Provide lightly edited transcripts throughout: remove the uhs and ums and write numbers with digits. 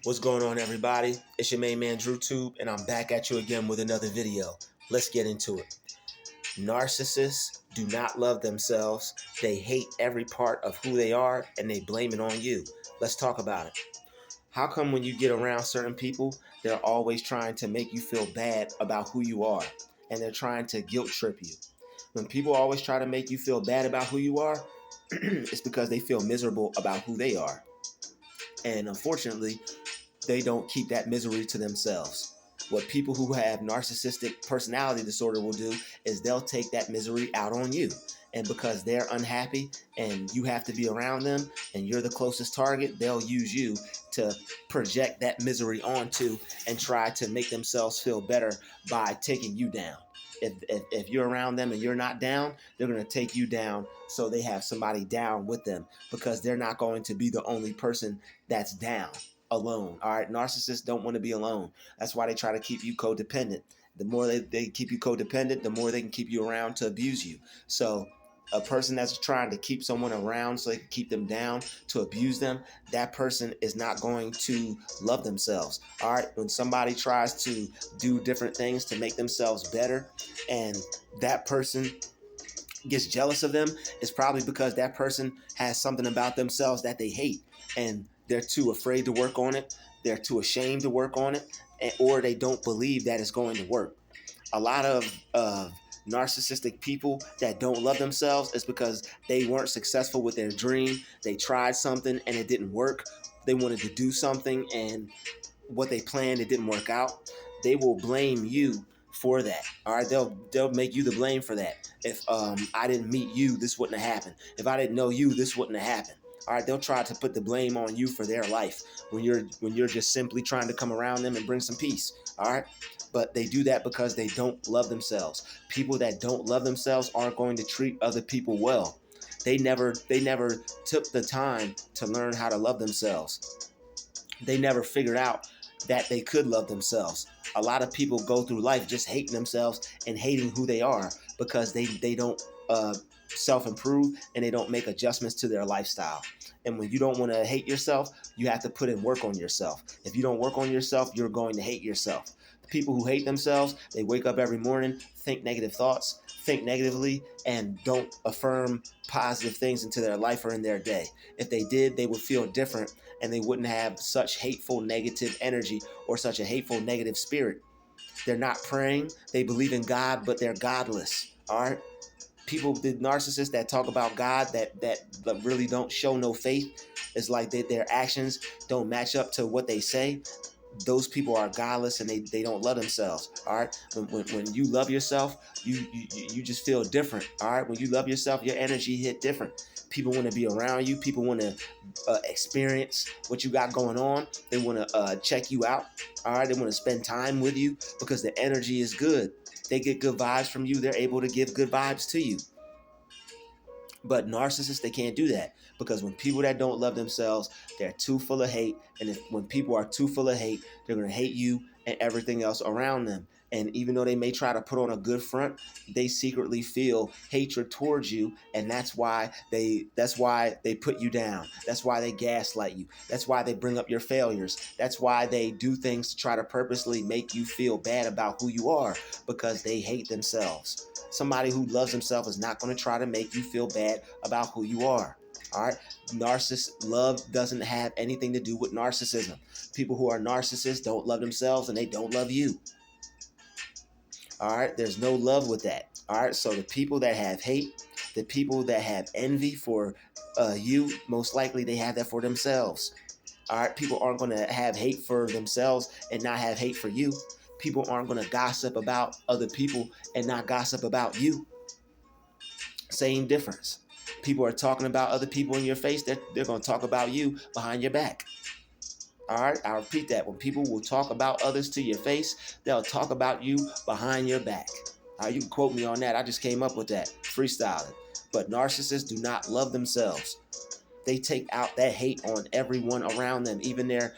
What's going on, everybody? It's your main man Druuill, and I'm back at you again with another video. Let's get into it. Narcissists do not love themselves. They hate every part of who they are, and they blame it on you. Let's talk about it. How come when you get around certain people, they're always trying to make you feel bad about who you are, and they're trying to guilt trip you? When people always try to make you feel bad about who you are, it's because they feel miserable about who they are. And unfortunately, they don't keep that misery to themselves. What people who have narcissistic personality disorder will do is they'll take that misery out on you. And because they're unhappy and you have to be around them and you're the closest target, they'll use you to project that misery onto and try to make themselves feel better by taking you down. If you're around them and you're not down, they're going to take you down so they have somebody down with them, because they're not going to be the only person that's down alone. All right, narcissists don't want to be alone. That's why they try to keep you codependent. The more they keep you codependent, the more they can keep you around to abuse you. So a person that's trying to keep someone around so they can keep them down to abuse them, that person is not going to love themselves. All right, when somebody tries to do different things to make themselves better and that person gets jealous of them, it's probably because that person has something about themselves that they hate, and they're too afraid to work on it, they're too ashamed to work on it, or they don't believe that it's going to work. A lot of narcissistic people that don't love themselves is because they weren't successful with their dream. They tried something and it didn't work. They wanted to do something and what they planned, it didn't work out. They will blame you for that. All right, they'll make you the blame for that. If I didn't meet you, this wouldn't have happened. If I didn't know you, this wouldn't have happened. All right, they'll try to put the blame on you for their life when you're just simply trying to come around them and bring some peace. All right, but they do that because they don't love themselves. People that don't love themselves aren't going to treat other people well. They never took the time to learn how to love themselves. They never figured out that they could love themselves. A lot of people go through life just hating themselves and hating who they are because they don't self-improve and they don't make adjustments to their lifestyle. And when you don't want to hate yourself, you have to put in work on yourself. If you don't work on yourself, you're going to hate yourself. People who hate themselves, they wake up every morning, think negative thoughts, think negatively, and don't affirm positive things into their life or in their day. If they did, they would feel different and they wouldn't have such hateful negative energy or such a hateful negative spirit. They're not praying. They believe in God, but they're godless. All right. People, the narcissists that talk about God that really don't show no faith, it's like their actions don't match up to what they say. Those people are godless and they don't love themselves. All right. When you love yourself, you just feel different. All right. When you love yourself, your energy hit different. People want to be around you. People want to experience what you got going on. They want to check you out. All right. They want to spend time with you because the energy is good. They get good vibes from you. They're able to give good vibes to you. But narcissists, they can't do that, because when people that don't love themselves, they're too full of hate. And when people are too full of hate, they're going to hate you and everything else around them. And even though they may try to put on a good front, they secretly feel hatred towards you, and that's why they put you down. That's why they gaslight you. That's why they bring up your failures. That's why they do things to try to purposely make you feel bad about who you are, because they hate themselves. Somebody who loves himself is not going to try to make you feel bad about who you are. All right. Love doesn't have anything to do with narcissism. People who are narcissists don't love themselves and they don't love you. All right. There's no love with that. All right. So the people that have hate, the people that have envy for you, most likely they have that for themselves. All right. People aren't going to have hate for themselves and not have hate for you. People aren't going to gossip about other people and not gossip about you. Same difference. People are talking about other people in your face. They're going to talk about you behind your back. All right, I repeat that. When people will talk about others to your face, they'll talk about you behind your back. You can quote me on that. I just came up with that, freestyling. But narcissists do not love themselves. They take out that hate on everyone around them, even their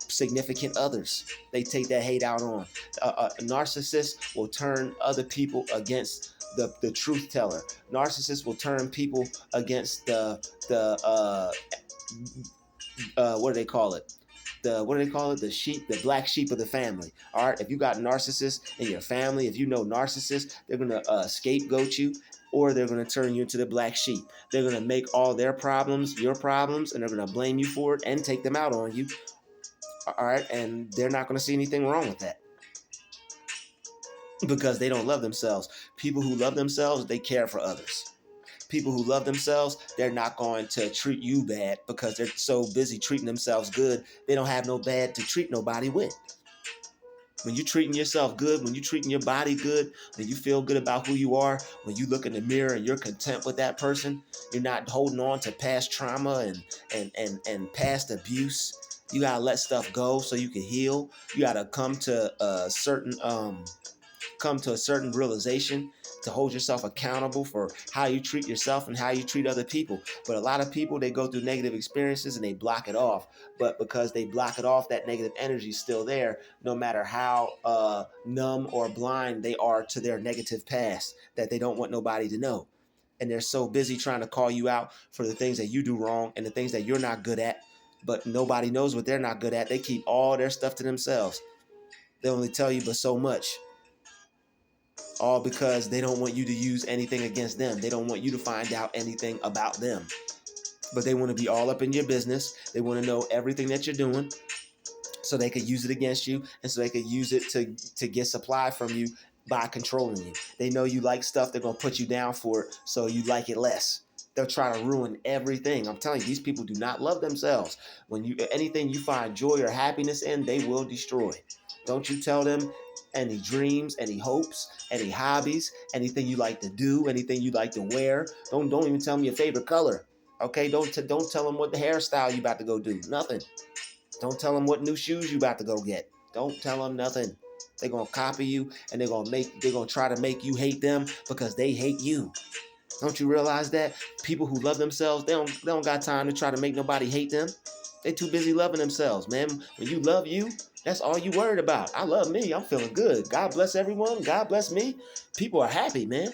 significant others. They take that hate out on. A narcissist will turn other people against the truth teller. Narcissists will turn people against the what do they call it? what do they call it? The black sheep of the family. All right. If you got narcissists in your family, if you know narcissists, they're gonna scapegoat you, or they're gonna turn you into the black sheep. They're gonna make all their problems your problems, and they're gonna blame you for it and take them out on you. All right, and they're not gonna see anything wrong with that because they don't love themselves. People who love themselves, they care for others. People who love themselves, they're not going to treat you bad because they're so busy treating themselves good. They don't have no bad to treat nobody with. When you're treating yourself good, when you're treating your body good, when you feel good about who you are, when you look in the mirror and you're content with that person, you're not holding on to past trauma and past abuse. You gotta let stuff go so you can heal. You gotta come to a certain realization to hold yourself accountable for how you treat yourself and how you treat other people. But a lot of people, they go through negative experiences and they block it off. But because they block it off, that negative energy is still there, no matter how numb or blind they are to their negative past, that they don't want nobody to know. And they're so busy trying to call you out for the things that you do wrong and the things that you're not good at, but nobody knows what they're not good at. They keep all their stuff to themselves. They only tell you but so much. All because they don't want you to use anything against them. They don't want you to find out anything about them. But they want to be all up in your business. They want to know everything that you're doing so they could use it against you and so they could use it to get supply from you by controlling you. They know you like stuff. They're going to put you down for it so you like it less. They'll try to ruin everything. I'm telling you, these people do not love themselves. When anything you find joy or happiness in, they will destroy. Don't you tell them any dreams, any hopes, any hobbies, anything you like to do, anything you like to wear. Don't even tell them your favorite color. Okay, don't tell them what the hairstyle you about to go do. Nothing. Don't tell them what new shoes you about to go get. Don't tell them nothing. They're gonna copy you and they're gonna try to make you hate them because they hate you. Don't you realize that? People who love themselves, they don't got time to try to make nobody hate them. They too busy loving themselves, man. When you love you, that's all you worried about. I love me. I'm feeling good. God bless everyone. God bless me. People are happy, man.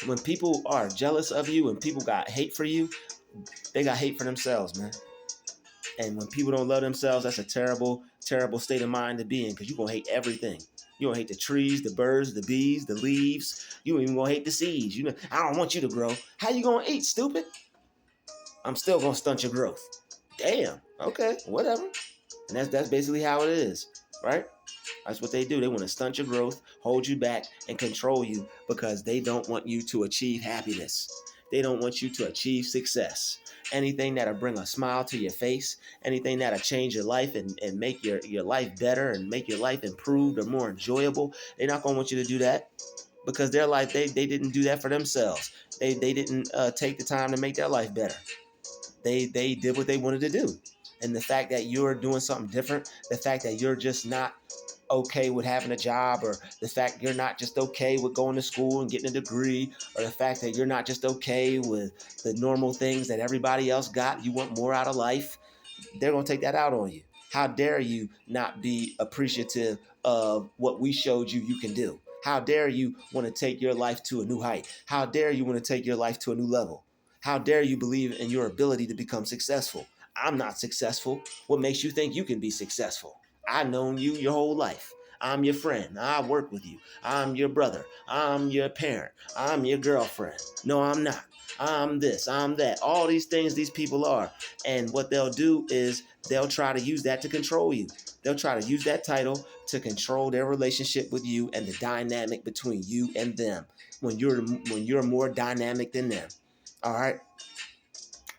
When people are jealous of you and people got hate for you, they got hate for themselves, man. And when people don't love themselves, that's a terrible, terrible state of mind to be in because you're going to hate everything. You don't hate the trees, the birds, the bees, the leaves. You ain't even going to hate the seeds. You know, I don't want you to grow. How you going to eat, stupid? I'm still going to stunt your growth. Damn. Okay, whatever. And that's basically how it is, right? That's what they do. They want to stunt your growth, hold you back, and control you because they don't want you to achieve happiness. They don't want you to achieve success. Anything that'll bring a smile to your face, anything that'll change your life and make your life better and make your life improved or more enjoyable, they're not going to want you to do that because their life, they didn't do that for themselves. They didn't take the time to make their life better. They did what they wanted to do. And the fact that you're doing something different, the fact that you're just not okay with having a job, or the fact you're not just okay with going to school and getting a degree, or the fact that you're not just okay with the normal things that everybody else got, you want more out of life, they're going to take that out on you. How dare you not be appreciative of what we showed you can do? How dare you want to take your life to a new height? How dare you want to take your life to a new level? How dare you believe in your ability to become successful? I'm not successful. What makes you think you can be successful? I've known you your whole life. I'm your friend. I work with you. I'm your brother. I'm your parent. I'm your girlfriend. No, I'm not. I'm this. I'm that. All these things these people are. And what they'll do is they'll try to use that to control you. They'll try to use that title to control their relationship with you and the dynamic between you and them when you're more dynamic than them. All right?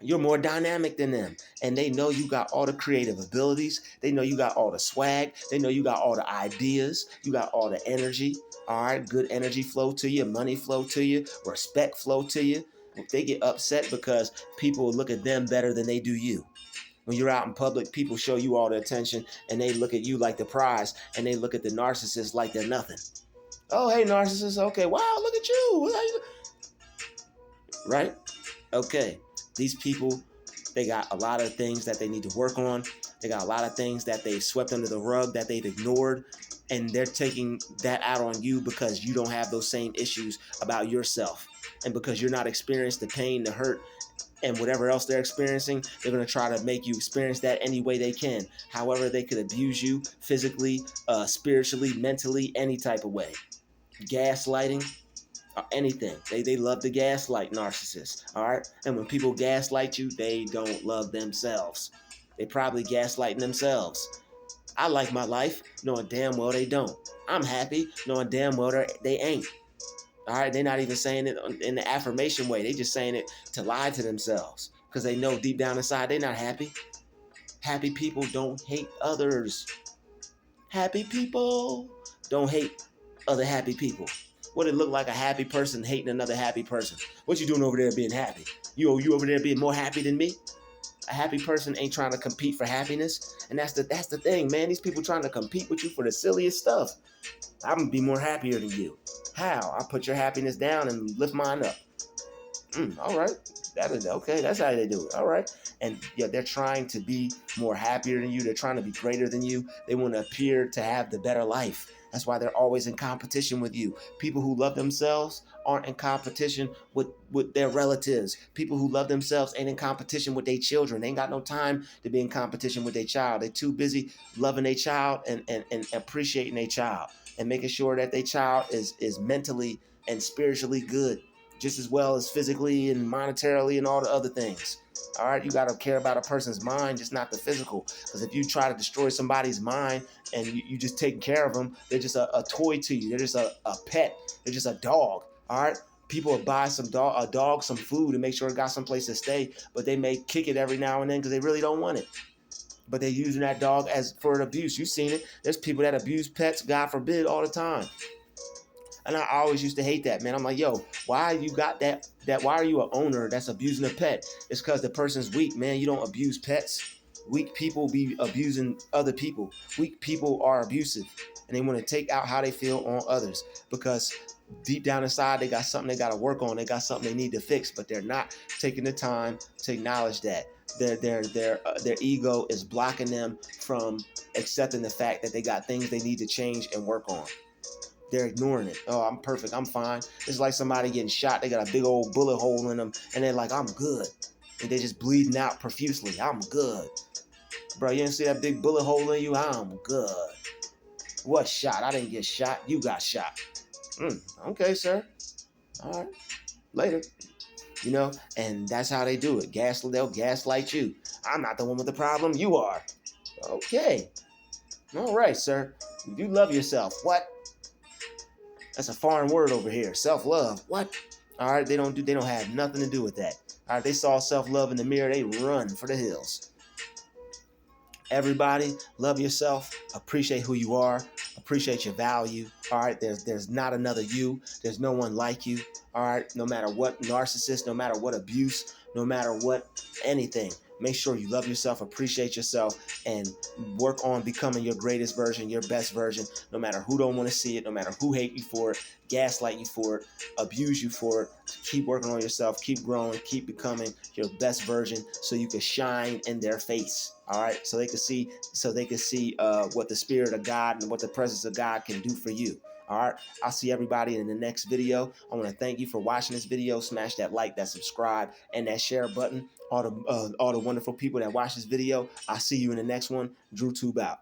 You're more dynamic than them. And they know you got all the creative abilities. They know you got all the swag. They know you got all the ideas. You got all the energy. All right. Good energy flow to you. Money flow to you. Respect flow to you. They get upset because people look at them better than they do you. When you're out in public, people show you all the attention and they look at you like the prize, and they look at the narcissist like they're nothing. Oh, hey, narcissist. Okay. Wow, look at you. Right? Okay. These people, they got a lot of things that they need to work on. They got a lot of things that they've swept under the rug, that they've ignored. And they're taking that out on you because you don't have those same issues about yourself. And because you're not experiencing the pain, the hurt, And whatever else they're experiencing, they're going to try to make you experience that any way they can. However, they could abuse you physically, spiritually, mentally, any type of way. Gaslighting, or anything. They love to gaslight narcissists. All right. And when people gaslight you, they don't love themselves. They probably gaslighting themselves. I like my life, knowing damn well they don't. I'm happy, knowing damn well they ain't. All right, they're not even saying it in the affirmation way. They just saying it to lie to themselves because they know deep down inside they're not happy. Happy people don't hate others. Happy people don't hate other happy people. What it look like a happy person hating another happy person? What you doing over there being happy? You over there being more happy than me? A happy person ain't trying to compete for happiness, and that's the thing, man. These people trying to compete with you for the silliest stuff. I'm gonna be more happier than you. How? I put your happiness down and lift mine up. All right. That is okay. That's how they do it. All right. And yeah, they're trying to be more happier than you. They're trying to be greater than you. They want to appear to have the better life. That's why they're always in competition with you. People who love themselves aren't in competition with their relatives. People who love themselves ain't in competition with their children. They ain't got no time to be in competition with their child. They're too busy loving their child and appreciating their child and making sure that their child is mentally and spiritually good, just as well as physically and monetarily and all the other things. All right, you got to care about a person's mind, just not the physical. Because if you try to destroy somebody's mind and you just taking care of them, they're just a toy to you. They're just a pet. They're just a dog. All right. People will buy a dog some food and make sure it got someplace to stay, but they may kick it every now and then because they really don't want it. But they're using that dog as for an abuse. You've seen it. There's people that abuse pets, God forbid, all the time. And I always used to hate that, man. I'm like, yo, why you got that? Why are you an owner that's abusing a pet? It's because the person's weak, man. You don't abuse pets. Weak people be abusing other people. Weak people are abusive, and they want to take out how they feel on others because deep down inside they got something they got to work on. They got something they need to fix, but they're not taking the time to acknowledge that their ego is blocking them from accepting the fact that they got things they need to change and work on. They're ignoring it. Oh, I'm perfect. I'm fine. It's like somebody getting shot. They got a big old bullet hole in them, and they're like, I'm good. And they're just bleeding out profusely. I'm good. Bro, you didn't see that big bullet hole in you? I'm good. What shot? I didn't get shot. You got shot. Okay, sir. All right. Later. You know, and that's how they do it. They'll gaslight you. I'm not the one with the problem. You are. Okay. All right, sir. You love yourself. What? That's a foreign word over here. Self-love. What? All right, they don't have nothing to do with that. All right, they saw self-love in the mirror, they run for the hills. Everybody, love yourself, appreciate who you are, appreciate your value. All right, there's not another you. There's no one like you. All right, no matter what narcissist, no matter what abuse, no matter what anything, make sure you love yourself, appreciate yourself, and work on becoming your greatest version, your best version, no matter who don't want to see it, no matter who hate you for it, gaslight you for it, abuse you for it. Keep working on yourself, keep growing, keep becoming your best version so you can shine in their face. All right, so they can see what the spirit of God and what the presence of God can do for you. All right, I'll see everybody in the next video. I want to thank you for watching this video. Smash that like, that subscribe, and that share button. All the wonderful people that watch this video. I'll see you in the next one. Druuill out.